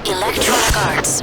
Electronic Arts.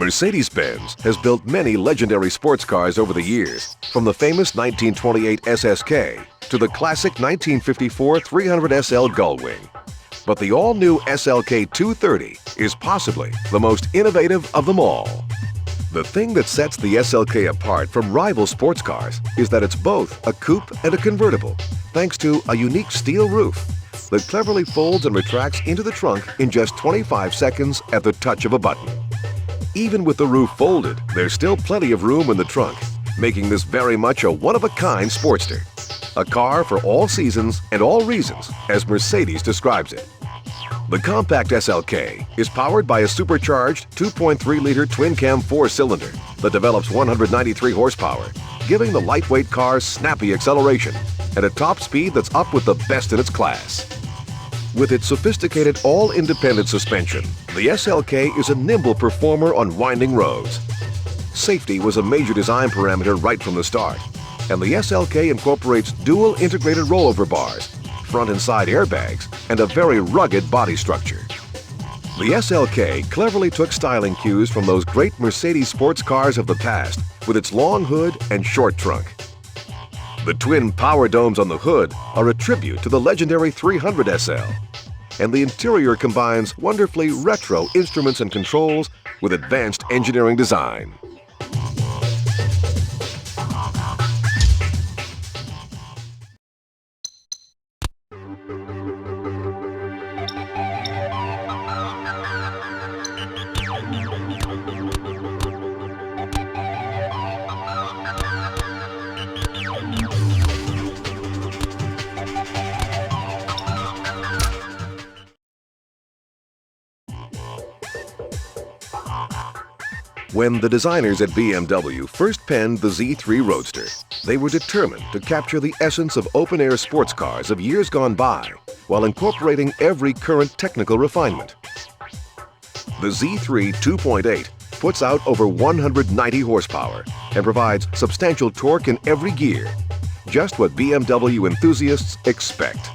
Mercedes-Benz has built many legendary sports cars over the years, from the famous 1928 SSK to the classic 1954 300 SL Gullwing. But the all-new SLK 230 is possibly the most innovative of them all. The thing that sets the SLK apart from rival sports cars is that it's both a coupe and a convertible, thanks to a unique steel roof that cleverly folds and retracts into the trunk in just 25 seconds at the touch of a button. Even with the roof folded, there's still plenty of room in the trunk, making this very much a one-of-a-kind Sportster. A car for all seasons and all reasons, as Mercedes describes it. The compact SLK is powered by a supercharged 2.3-liter twin-cam four-cylinder that develops 193 horsepower, giving the lightweight car snappy acceleration and a top speed that's up with the best in its class. With its sophisticated all-independent suspension, the SLK is a nimble performer on winding roads. Safety was a major design parameter right from the start, and the SLK incorporates dual integrated rollover bars, front and side airbags, and a very rugged body structure. The SLK cleverly took styling cues from those great Mercedes sports cars of the past with its long hood and short trunk. The twin power domes on the hood are a tribute to the legendary 300 SL, and the interior combines wonderfully retro instruments and controls with advanced engineering design. When the designers at BMW first penned the Z3 Roadster, they were determined to capture the essence of open-air sports cars of years gone by while incorporating every current technical refinement. The Z3 2.8 puts out over 190 horsepower and provides substantial torque in every gear, just what BMW enthusiasts expect.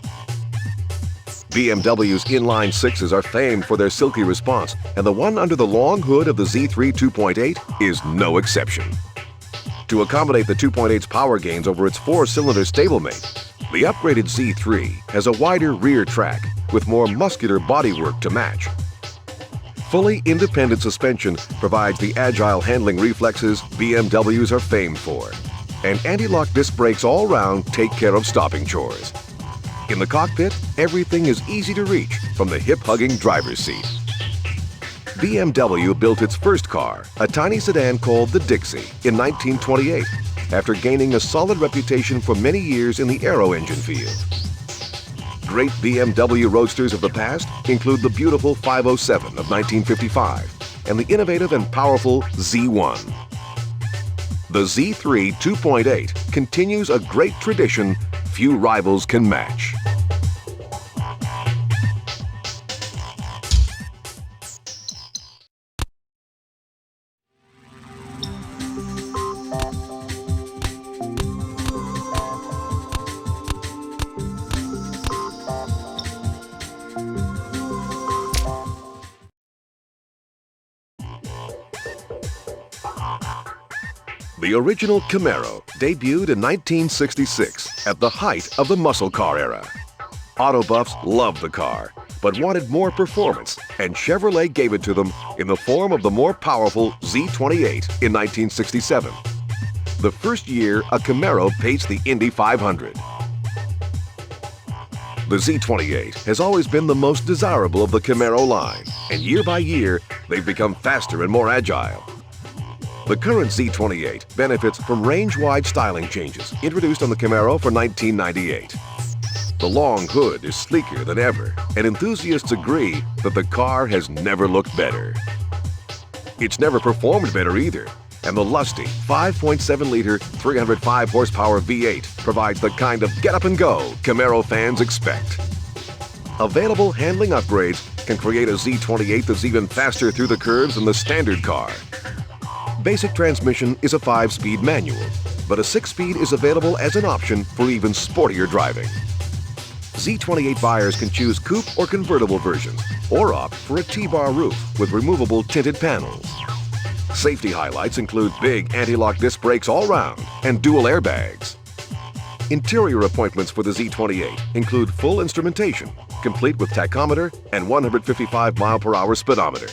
BMW's inline sixes are famed for their silky response, and the one under the long hood of the Z3 2.8 is no exception. To accommodate the 2.8's power gains over its four-cylinder stablemate, the upgraded Z3 has a wider rear track with more muscular bodywork to match. Fully independent suspension provides the agile handling reflexes BMWs are famed for, and anti-lock disc brakes all round take care of stopping chores. In the cockpit, everything is easy to reach from the hip-hugging driver's seat. BMW built its first car, a tiny sedan called the Dixie, in 1928, after gaining a solid reputation for many years in the aero engine field. Great BMW Roadsters of the past include the beautiful 507 of 1955 and the innovative and powerful Z1. The Z3 2.8 continues a great tradition few rivals can match. The original Camaro debuted in 1966 at the height of the muscle car era. Auto buffs loved the car, but wanted more performance, and Chevrolet gave it to them in the form of the more powerful Z28 in 1967. The first year a Camaro paced the Indy 500. The Z28 has always been the most desirable of the Camaro line, and year by year they've become faster and more agile. The current Z28 benefits from range-wide styling changes introduced on the Camaro for 1998. The long hood is sleeker than ever, and enthusiasts agree that the car has never looked better. It's never performed better either, and the lusty 5.7-liter 305 horsepower V8 provides the kind of get-up-and-go Camaro fans expect. Available handling upgrades can create a Z28 that's even faster through the curves than the standard car. Basic transmission is a 5-speed manual, but a 6-speed is available as an option for even sportier driving. Z28 buyers can choose coupe or convertible versions, or opt for a T-bar roof with removable tinted panels. Safety highlights include big anti-lock disc brakes all round and dual airbags. Interior appointments for the Z28 include full instrumentation, complete with tachometer and 155 mile/hour speedometer.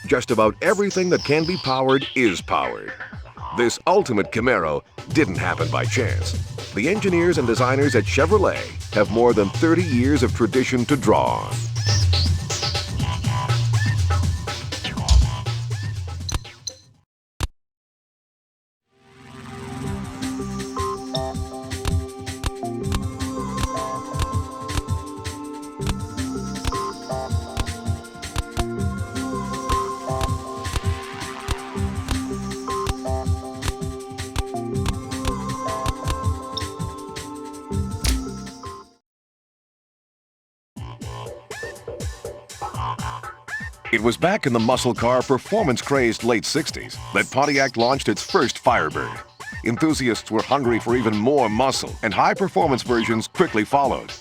Just about everything that can be powered is powered. This ultimate Camaro didn't happen by chance. The engineers and designers at Chevrolet have more than 30 years of tradition to draw on. It was back in the muscle car performance-crazed late 60s that Pontiac launched its first Firebird. Enthusiasts were hungry for even more muscle, and high-performance versions quickly followed.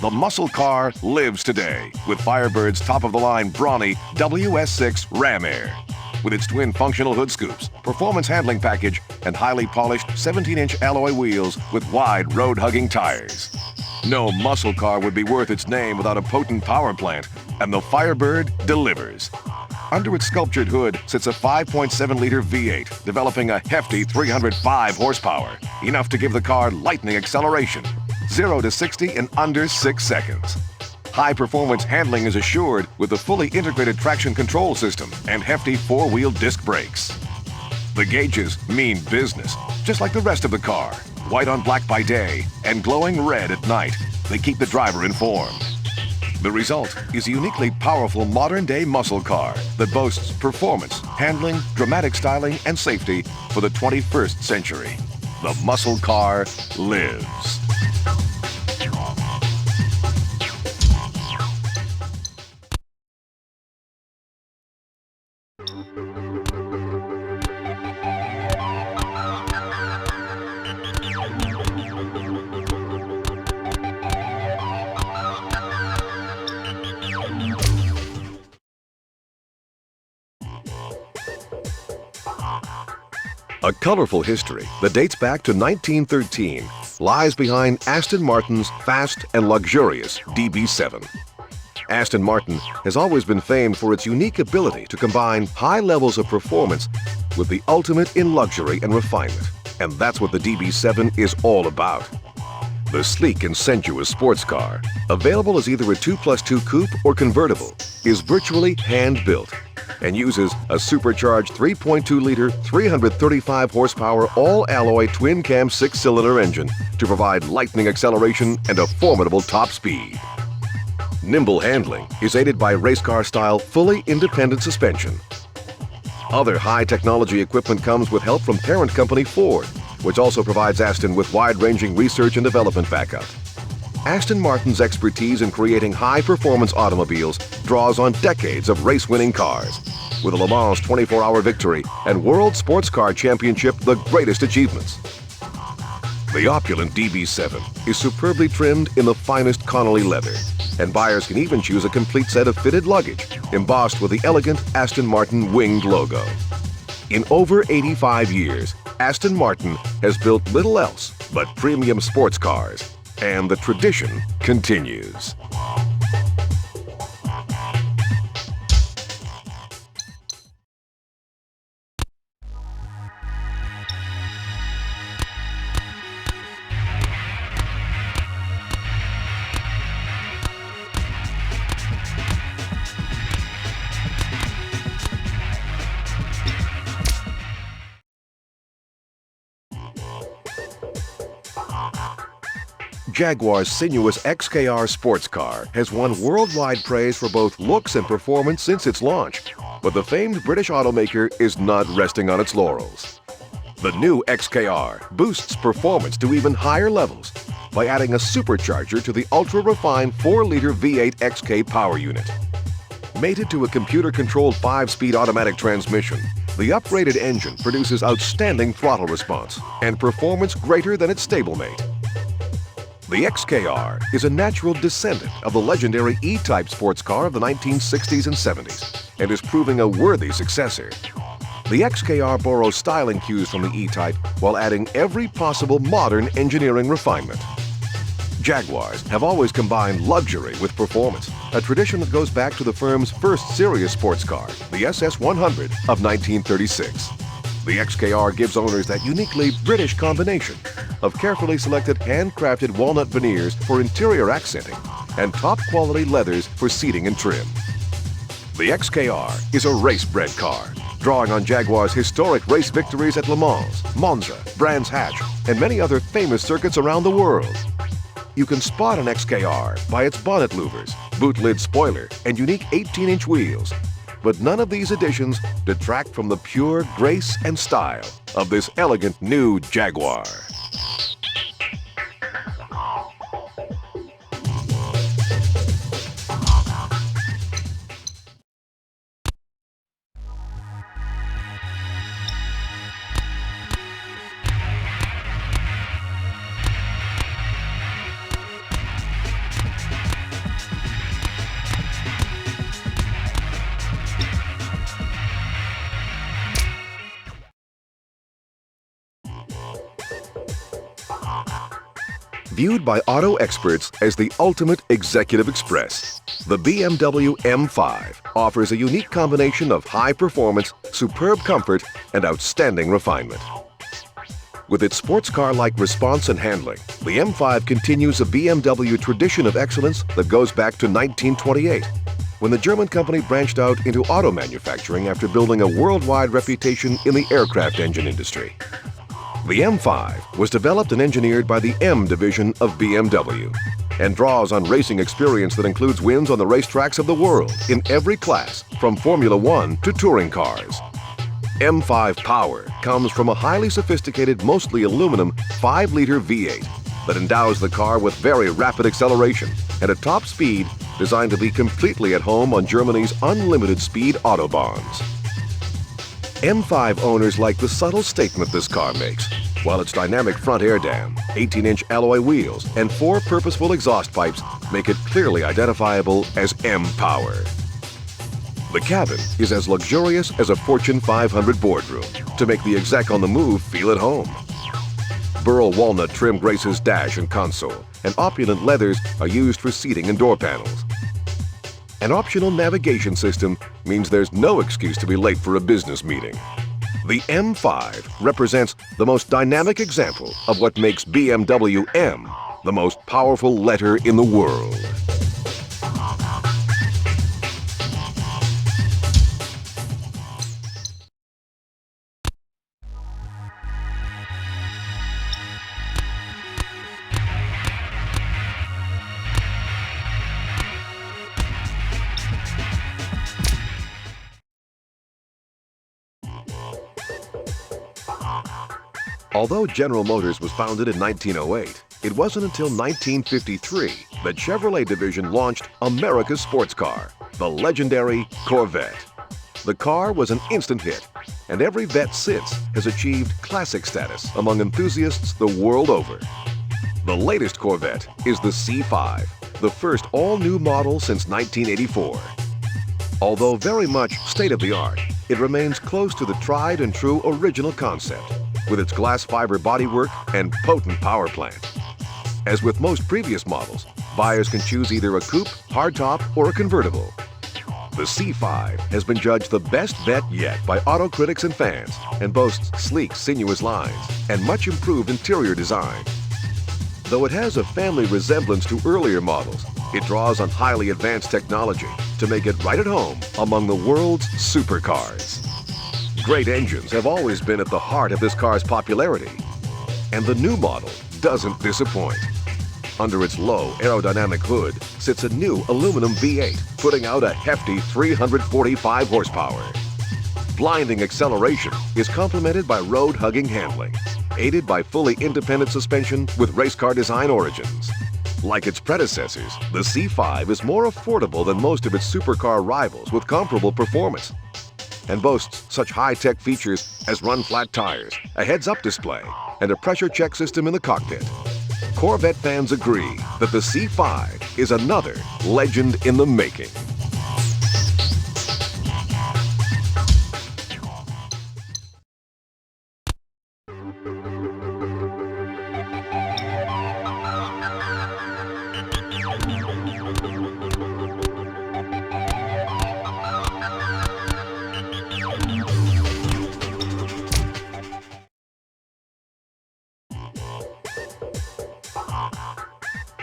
The muscle car lives today with Firebird's top-of-the-line brawny WS6 Ram Air. With its twin functional hood scoops, performance handling package, and highly polished 17-inch alloy wheels with wide road-hugging tires. No muscle car would be worth its name without a potent power plant, and the Firebird delivers. Under its sculptured hood sits a 5.7-liter V8, developing a hefty 305 horsepower, enough to give the car lightning acceleration, 0 to 60 in under 6 seconds. High-performance handling is assured with the fully integrated traction control system and hefty 4-wheel disc brakes. The gauges mean business, just like the rest of the car. White on black by day and glowing red at night, they keep the driver informed. The result is a uniquely powerful modern-day muscle car that boasts performance, handling, dramatic styling, and safety for the 21st century. The muscle car lives. A colorful history that dates back to 1913 lies behind Aston Martin's fast and luxurious DB7. Aston Martin has always been famed for its unique ability to combine high levels of performance with the ultimate in luxury and refinement. And that's what the DB7 is all about. The sleek and sensuous sports car, available as either a 2+2 coupe or convertible, is virtually hand-built and uses a supercharged 3.2-liter, 335 horsepower all-alloy twin-cam 6-cylinder engine to provide lightning acceleration and a formidable top speed. Nimble handling is aided by race car-style fully independent suspension. Other high-technology equipment comes with help from parent company Ford, which also provides Aston with wide-ranging research and development backup. Aston Martin's expertise in creating high-performance automobiles draws on decades of race-winning cars, with a Le Mans 24-hour victory and World Sports Car Championship the greatest achievements. The opulent DB7 is superbly trimmed in the finest Connolly leather, and buyers can even choose a complete set of fitted luggage embossed with the elegant Aston Martin winged logo. In over 85 years, Aston Martin has built little else but premium sports cars, and the tradition continues. Jaguar's sinuous XKR sports car has won worldwide praise for both looks and performance since its launch, but the famed British automaker is not resting on its laurels. The new XKR boosts performance to even higher levels by adding a supercharger to the ultra-refined 4-liter V8 XK power unit. Mated to a computer-controlled 5-speed automatic transmission, the upgraded engine produces outstanding throttle response and performance greater than its stablemate. The XKR is a natural descendant of the legendary E-Type sports car of the 1960s and 70s and is proving a worthy successor. The XKR borrows styling cues from the E-Type while adding every possible modern engineering refinement. Jaguars have always combined luxury with performance, a tradition that goes back to the firm's first serious sports car, the SS100 of 1936. The XKR gives owners that uniquely British combination of carefully selected handcrafted walnut veneers for interior accenting and top-quality leathers for seating and trim. The XKR is a race-bred car, drawing on Jaguar's historic race victories at Le Mans, Monza, Brands Hatch, and many other famous circuits around the world. You can spot an XKR by its bonnet louvers, boot lid spoiler, and unique 18-inch wheels. But none of these additions detract from the pure grace and style of this elegant new Jaguar. Viewed by auto experts as the ultimate executive express, the BMW M5 offers a unique combination of high performance, superb comfort, and outstanding refinement. With its sports car-like response and handling, the M5 continues a BMW tradition of excellence that goes back to 1928, when the German company branched out into auto manufacturing after building a worldwide reputation in the aircraft engine industry. The M5 was developed and engineered by the M division of BMW and draws on racing experience that includes wins on the racetracks of the world in every class, from Formula One to touring cars. M5 power comes from a highly sophisticated, mostly aluminum 5-liter V8 that endows the car with very rapid acceleration and a top speed designed to be completely at home on Germany's unlimited speed autobahns. M5 owners like the subtle statement this car makes, while its dynamic front air dam, 18-inch alloy wheels, and 4 purposeful exhaust pipes make it clearly identifiable as M-Power. The cabin is as luxurious as a Fortune 500 boardroom to make the exec on the move feel at home. Burl walnut trim graces dash and console, and opulent leathers are used for seating and door panels. An optional navigation system means there's no excuse to be late for a business meeting. The M5 represents the most dynamic example of what makes BMW M the most powerful letter in the world. Although General Motors was founded in 1908, it wasn't until 1953 that Chevrolet division launched America's sports car, the legendary Corvette. The car was an instant hit, and every Vette since has achieved classic status among enthusiasts the world over. The latest Corvette is the C5, the first all-new model since 1984. Although very much state-of-the-art, it remains close to the tried and true original concept, with its glass fiber bodywork and potent power plant. As with most previous models, buyers can choose either a coupe, hardtop, or a convertible. The C5 has been judged the best Vette yet by auto critics and fans, and boasts sleek, sinuous lines and much improved interior design. Though it has a family resemblance to earlier models, it draws on highly advanced technology to make it right at home among the world's supercars. Great engines have always been at the heart of this car's popularity, and the new model doesn't disappoint. Under its low aerodynamic hood sits a new aluminum V8, putting out a hefty 345 horsepower. Blinding acceleration is complemented by road-hugging handling, aided by fully independent suspension with race car design origins. Like its predecessors, the C5 is more affordable than most of its supercar rivals with comparable performance, and boasts such high-tech features as run-flat tires, a heads-up display, and a pressure check system in the cockpit. Corvette fans agree that the C5 is another legend in the making.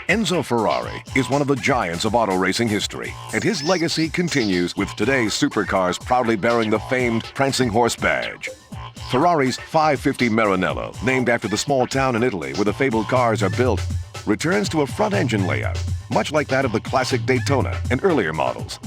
Enzo Ferrari is one of the giants of auto racing history, and his legacy continues with today's supercars proudly bearing the famed Prancing Horse badge. Ferrari's 550 Maranello, named after the small town in Italy where the fabled cars are built, returns to a front-engine layout, much like that of the classic Daytona and earlier models.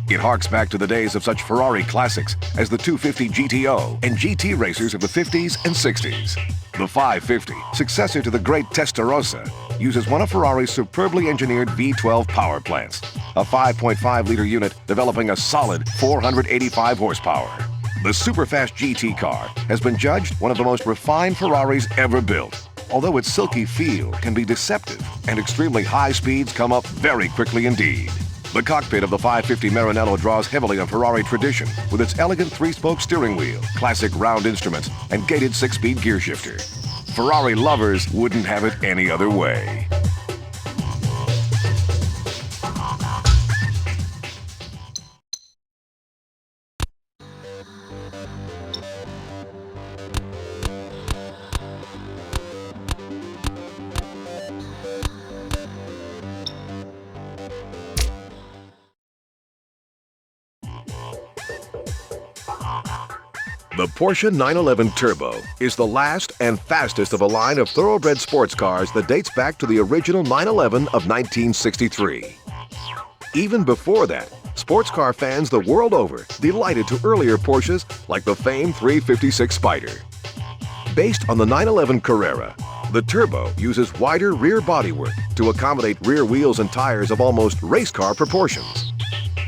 It harks back to the days of such Ferrari classics as the 250 GTO and GT racers of the 50s and 60s. The 550, successor to the great Testarossa, uses one of Ferrari's superbly engineered V12 power plants, a 5.5-liter unit developing a solid 485 horsepower. The superfast GT car has been judged one of the most refined Ferraris ever built, although its silky feel can be deceptive and extremely high speeds come up very quickly indeed. The cockpit of the 550 Maranello draws heavily on Ferrari tradition with its elegant 3-spoke steering wheel, classic round instruments, and gated 6-speed gear shifter. Ferrari lovers wouldn't have it any other way. The Porsche 911 Turbo is the last and fastest of a line of thoroughbred sports cars that dates back to the original 911 of 1963. Even before that, sports car fans the world over delighted to earlier Porsches like the famed 356 Spider. Based on the 911 Carrera, the Turbo uses wider rear bodywork to accommodate rear wheels and tires of almost race car proportions.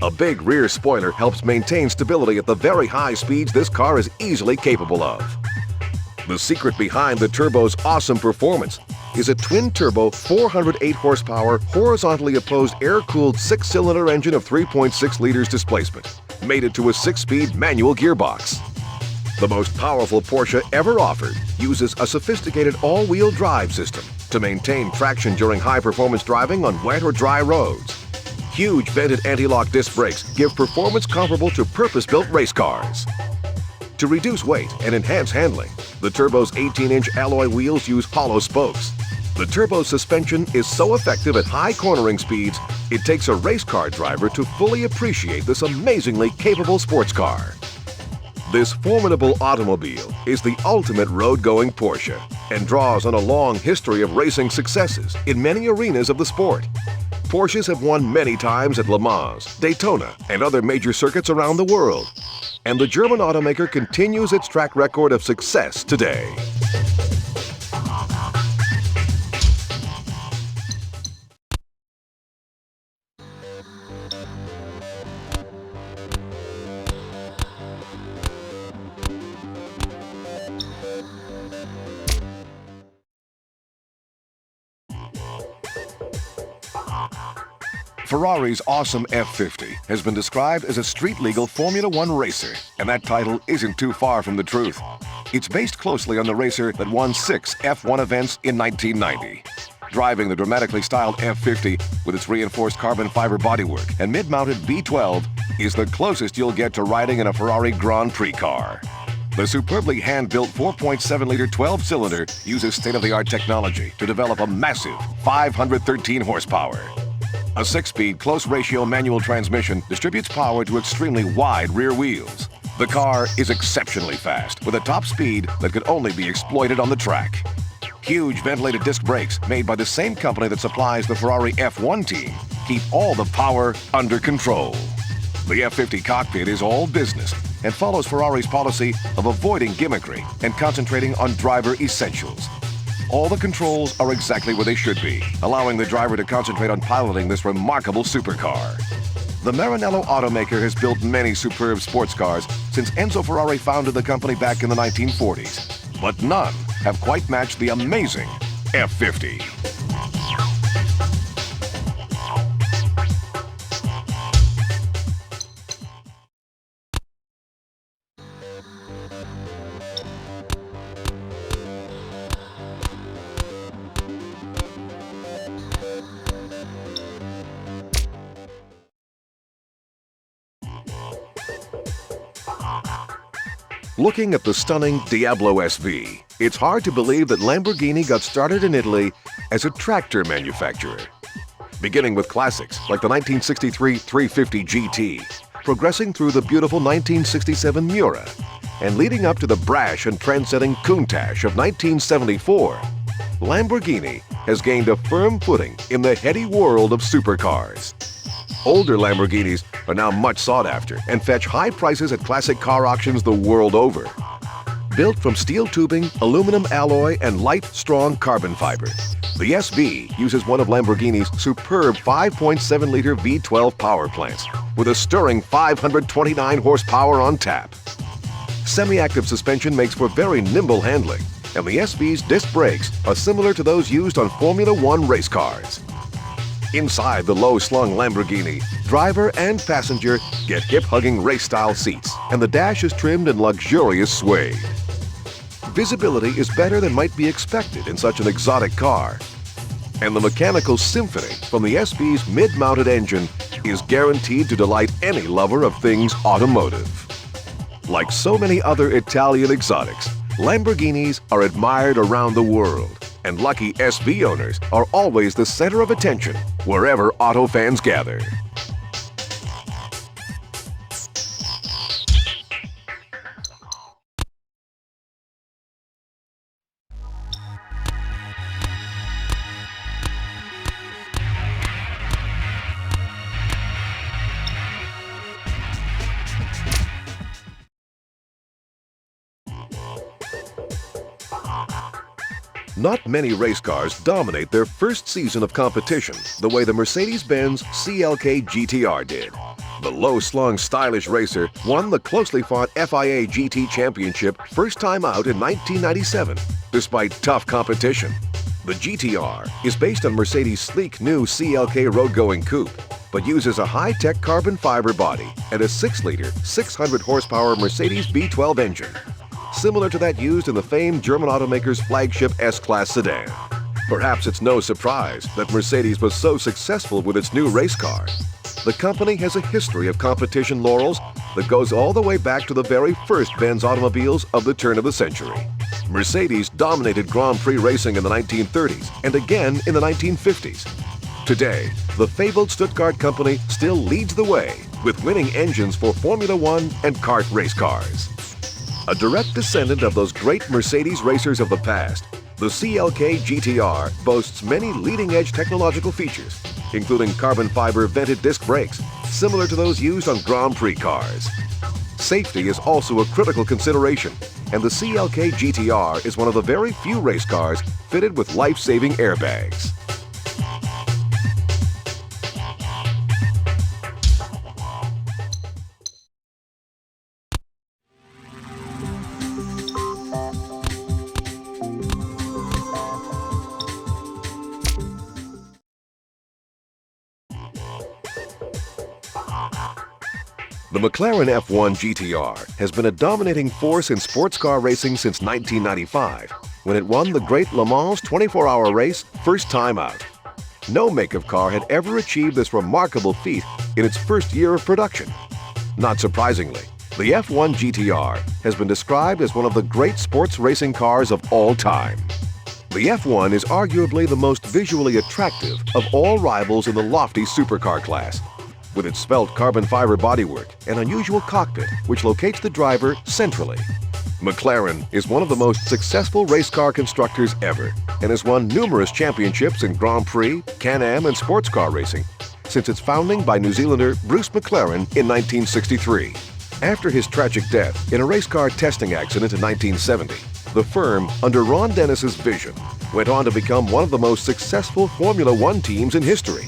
A big rear spoiler helps maintain stability at the very high speeds this car is easily capable of. The secret behind the Turbo's awesome performance is a twin-turbo 408 horsepower horizontally opposed air-cooled 6-cylinder engine of 3.6 liters displacement, mated to a 6-speed manual gearbox. The most powerful Porsche ever offered uses a sophisticated all-wheel drive system to maintain traction during high-performance driving on wet or dry roads. Huge vented anti-lock disc brakes give performance comparable to purpose-built race cars. To reduce weight and enhance handling, the Turbo's 18-inch alloy wheels use hollow spokes. The Turbo's suspension is so effective at high cornering speeds, it takes a race car driver to fully appreciate this amazingly capable sports car. This formidable automobile is the ultimate road-going Porsche and draws on a long history of racing successes in many arenas of the sport. Porsches have won many times at Le Mans, Daytona, and other major circuits around the world. And the German automaker continues its track record of success today. Ferrari's awesome F50 has been described as a street-legal Formula One racer, and that title isn't too far from the truth. It's based closely on the racer that won 6 F1 events in 1990. Driving the dramatically styled F50 with its reinforced carbon fiber bodywork and mid-mounted V12 is the closest you'll get to riding in a Ferrari Grand Prix car. The superbly hand-built 4.7-liter 12-cylinder uses state-of-the-art technology to develop a massive 513 horsepower. A 6-speed, close-ratio manual transmission distributes power to extremely wide rear wheels. The car is exceptionally fast, with a top speed that could only be exploited on the track. Huge ventilated disc brakes, made by the same company that supplies the Ferrari F1 team, keep all the power under control. The F50 cockpit is all business and follows Ferrari's policy of avoiding gimmickry and concentrating on driver essentials. All the controls are exactly where they should be, allowing the driver to concentrate on piloting this remarkable supercar. The Maranello automaker has built many superb sports cars since Enzo Ferrari founded the company back in the 1940s, but none have quite matched the amazing F50. Looking at the stunning Diablo SV, it's hard to believe that Lamborghini got started in Italy as a tractor manufacturer. Beginning with classics like the 1963 350 GT, progressing through the beautiful 1967 Miura, and leading up to the brash and trend-setting Countach of 1974, Lamborghini has gained a firm footing in the heady world of supercars. Older Lamborghinis are now much sought after and fetch high prices at classic car auctions the world over. Built from steel tubing, aluminum alloy, and light, strong carbon fiber, the SV uses one of Lamborghini's superb 5.7-liter V12 power plants with a stirring 529 horsepower on tap. Semi-active suspension makes for very nimble handling, and the SV's disc brakes are similar to those used on Formula One race cars. Inside the low-slung Lamborghini, driver and passenger get hip-hugging race-style seats, and the dash is trimmed in luxurious suede. Visibility is better than might be expected in such an exotic car, and the mechanical symphony from the SV's mid-mounted engine is guaranteed to delight any lover of things automotive. Like so many other Italian exotics, Lamborghinis are admired around the world, and lucky SV owners are always the center of attention wherever auto fans gather. Not many race cars dominate their first season of competition the way the Mercedes-Benz CLK-GTR did. The low-slung, stylish racer won the closely fought FIA GT Championship first time out in 1997, despite tough competition. The GTR is based on Mercedes' sleek new CLK road-going coupe, but uses a high-tech carbon fiber body and a 6-liter, 600-horsepower Mercedes B12 engine, similar to that used in the famed German automaker's flagship S-Class sedan. Perhaps it's no surprise that Mercedes was so successful with its new race car. The company has a history of competition laurels that goes all the way back to the very first Benz automobiles of the turn of the century. Mercedes dominated Grand Prix racing in the 1930s and again in the 1950s. Today, the fabled Stuttgart company still leads the way with winning engines for Formula One and kart race cars. A direct descendant of those great Mercedes racers of the past, the CLK-GTR boasts many leading-edge technological features, including carbon fiber vented disc brakes, similar to those used on Grand Prix cars. Safety is also a critical consideration, and the CLK-GTR is one of the very few race cars fitted with life-saving airbags. The McLaren F1 GTR has been a dominating force in sports car racing since 1995, when it won the Great Le Mans 24-hour race first time out. No make of car had ever achieved this remarkable feat in its first year of production. Not surprisingly, the F1 GTR has been described as one of the great sports racing cars of all time. The F1 is arguably the most visually attractive of all rivals in the lofty supercar class, with its svelte carbon fiber bodywork and unusual cockpit which locates the driver centrally. McLaren is one of the most successful race car constructors ever and has won numerous championships in Grand Prix, Can-Am and sports car racing since its founding by New Zealander Bruce McLaren in 1963. After his tragic death in a race car testing accident in 1970, the firm, under Ron Dennis's vision, went on to become one of the most successful Formula One teams in history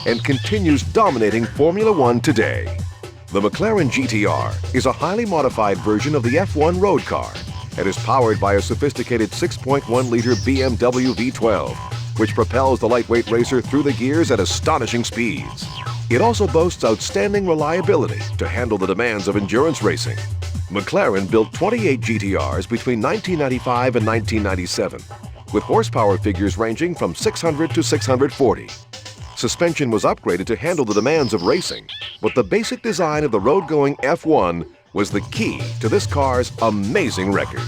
and continues dominating Formula One today. The McLaren GTR is a highly modified version of the F1 road car and is powered by a sophisticated 6.1-liter BMW V12, which propels the lightweight racer through the gears at astonishing speeds. It also boasts outstanding reliability to handle the demands of endurance racing. McLaren built 28 GTRs between 1995 and 1997, with horsepower figures ranging from 600 to 640. Suspension was upgraded to handle the demands of racing, but the basic design of the road-going F1 was the key to this car's amazing record.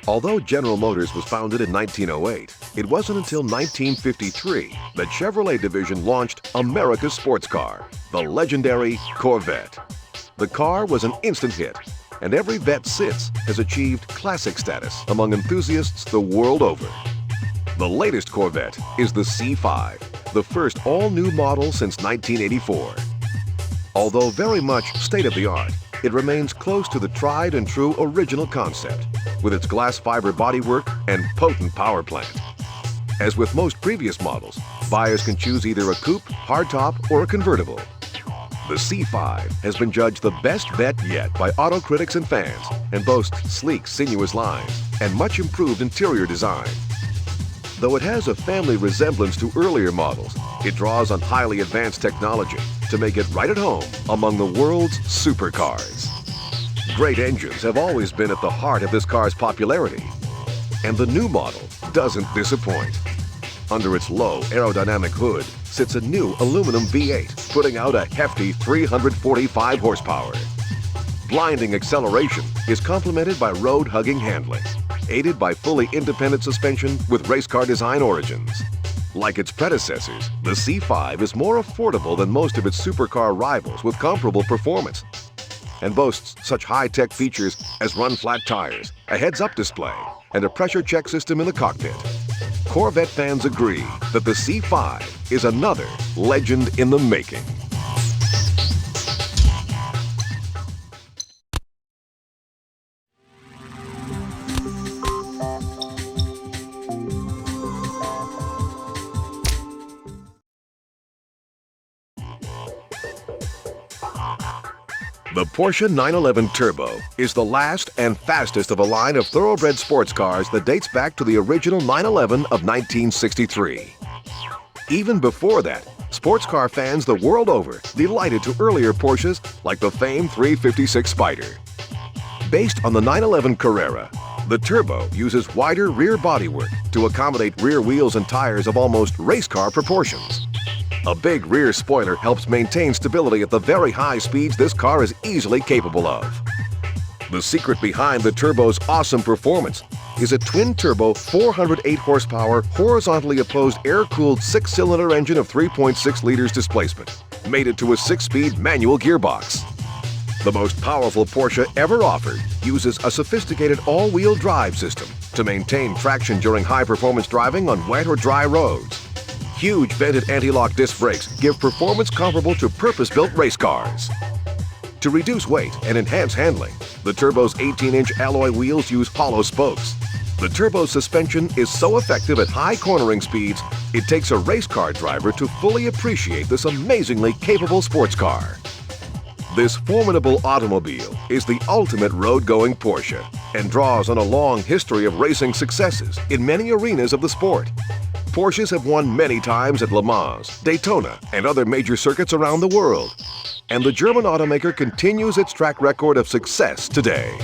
Although General Motors was founded in 1908, it wasn't until 1953 that Chevrolet division launched America's sports car, the legendary Corvette. The car was an instant hit, and every vet since has achieved classic status among enthusiasts the world over. The latest Corvette is the C5, the first all-new model since 1984. Although very much state-of-the-art, it remains close to the tried and true original concept, with its glass fiber bodywork and potent power plant. As with most previous models, buyers can choose either a coupe, hardtop, or a convertible. The C5 has been judged the best bet yet by auto critics and fans and boasts sleek, sinuous lines and much improved interior design. Though it has a family resemblance to earlier models, it draws on highly advanced technology to make it right at home among the world's supercars. Great engines have always been at the heart of this car's popularity, and the new model doesn't disappoint. Under its low aerodynamic hood sits a new aluminum V8, putting out a hefty 345 horsepower. Blinding acceleration is complemented by road-hugging handling, aided by fully independent suspension with race car design origins. Like its predecessors, the C5 is more affordable than most of its supercar rivals with comparable performance, and boasts such high-tech features as run-flat tires, a heads-up display, and a pressure check system in the cockpit. Corvette fans agree that the C5 is another legend in the making. The Porsche 911 Turbo is the last and fastest of a line of thoroughbred sports cars that dates back to the original 911 of 1963. Even before that, sports car fans the world over delighted to earlier Porsches like the famed 356 Spider. Based on the 911 Carrera, the Turbo uses wider rear bodywork to accommodate rear wheels and tires of almost race car proportions. A big rear spoiler helps maintain stability at the very high speeds this car is easily capable of. The secret behind the Turbo's awesome performance is a twin-turbo 408 horsepower horizontally opposed air-cooled 6-cylinder engine of 3.6 liters displacement, mated to a 6-speed manual gearbox. The most powerful Porsche ever offered uses a sophisticated all-wheel drive system to maintain traction during high-performance driving on wet or dry roads. Huge vented anti-lock disc brakes give performance comparable to purpose-built race cars. To reduce weight and enhance handling, the Turbo's 18-inch alloy wheels use hollow spokes. The Turbo's suspension is so effective at high cornering speeds, it takes a race car driver to fully appreciate this amazingly capable sports car. This formidable automobile is the ultimate road-going Porsche and draws on a long history of racing successes in many arenas of the sport. Porsches have won many times at Le Mans, Daytona, and other major circuits around the world. And the German automaker continues its track record of success today.